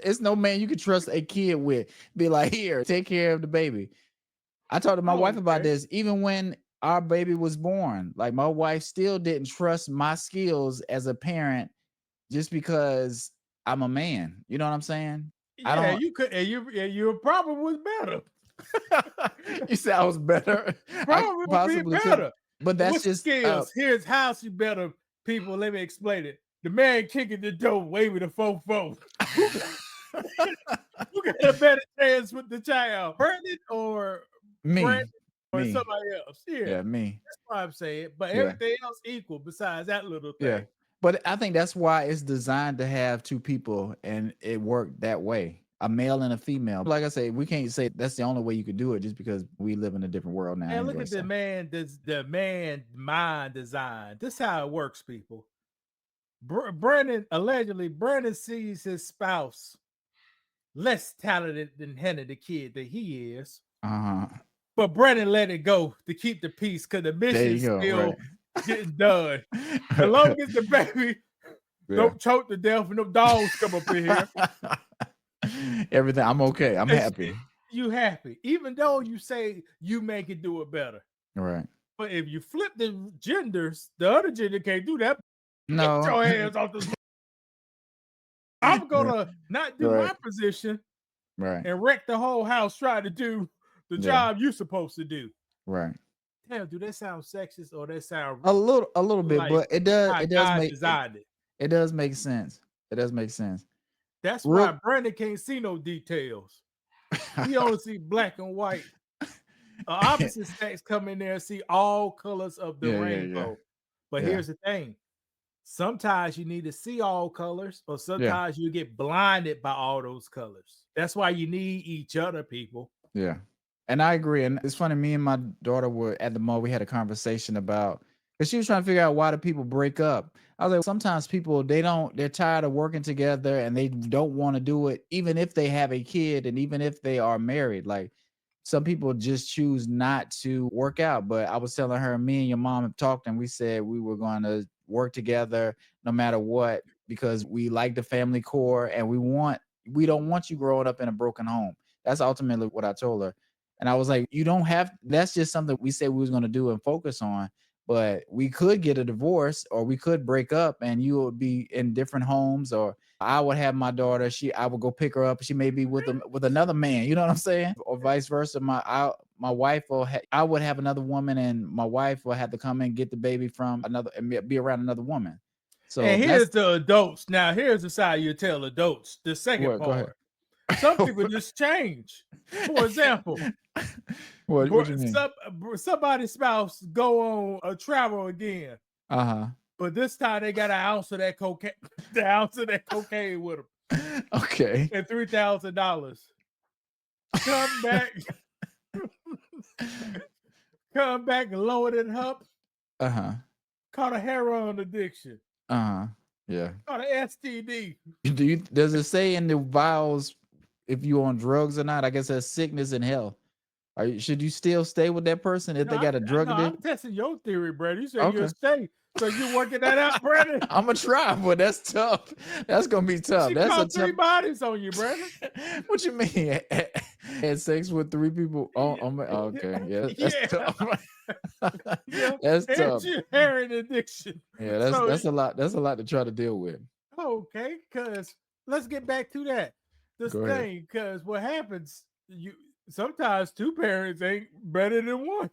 It's no man you can trust a kid with. Be like, here, take care of the baby. I talked to my wife Oh, about okay. this. Even when our baby was born, like my wife still didn't trust my skills as a parent just because I'm a man. You know what I'm saying? I Yeah, don't. you could, and you probably was better. You said I was better. I Probably would be possibly could, better. but that's What's the just skills? Here's how she better. People, let me explain it. The man kicking the door, waving the fofo. Who got, who got a better chance with the child? Brandon or Brandon me, or me. somebody else? Yeah, Yeah, me. that's why I'm saying. But Yeah, everything else equal besides that little yeah. thing. But I think that's why it's designed to have two people and it worked that way. A male and a female. Like I say, we can't say that's the only way you could do it just because we live in a different world now And look anyway. at the So man, the man mind design. This is how it works, people. Brandon allegedly Brandon sees his spouse less talented than Hannah, the kid that he is. uh-huh. But Brandon let it go to keep the peace because the There mission you is go. Right. still getting done. As long as the baby Yeah. don't choke to death and no dogs come up in here, Everything. I'm okay. I'm it's, happy. you happy. Even though you say you make it do it better. Right. But if you flip the genders, the other gender can't do that. Get No. your hands off this. I'm Yeah. gonna not do Right. my position Right. and wreck the whole house trying to do the Yeah. job you're supposed to do. Right. Damn, do that sound sexist or that sound A little bit, like but it does how it does God make it designed it? it does make sense. It does make sense. That's why Real Brandon can't see no details. He only see black and white. Opposite sex come in there and see all colors of the Yeah, yeah, yeah. rainbow. But Yeah. here's the thing. Sometimes you need to see all colors, or Yeah. sometimes you get blinded by all those colors. That's why you need each other, people. Yeah. And I agree. And it's funny, me and my daughter were at the mall. We had a conversation about because she was trying to figure out why do people break up. I was like, sometimes people they're tired of working together and they don't want to do it, even if they have a kid and even if they are married. Like some people just choose not to work out. But I was telling her, me and your mom have talked and we said we were going to work together no matter what, because we like the family core and we don't want you growing up in a broken home. That's ultimately what I told her. And I was like, you don't have, that's just something we said we was going to do and focus on. But we could get a divorce or we could break up and you would be in different homes, or I would have my daughter, I would go pick her up. She may be with another man, you know what I'm saying? Or vice versa. My wife I would have another woman and my wife will have to come and get the baby from another and be around another woman. So And that's here's the adults. Now, here's the side you tell adults. The second what, go ahead. part. Some people just change. For example, What you mean? somebody's spouse go on a travel again, Uh-huh. but this time they got an ounce of that cocaine, the ounce of that cocaine with them, Okay. and $3,000. Come back, come back and lower it up. Uh-huh. Caught a heroin addiction. Uh-huh. Yeah. Caught an STD. Does it say in the vials if you on drugs or not? I guess that's sickness and health. Should you still stay with that person if No, they got a drug I'm addiction? testing your theory, Brandon. You said you'll Okay. stay. So you working that out, Brandon? I'm gonna try, but that's tough. That's gonna be tough. She That's a caught three tough. bodies on you, Brandon. What you mean? Had sex with three people? Oh, Yeah, okay. Yeah, that's yeah, tough. yeah. That's And tough. she heroin addiction. Yeah, So that's a lot. That's a lot to try to deal with. okay, because let's get back to that. This Go ahead. thing, because what happens, you sometimes two parents ain't better than one.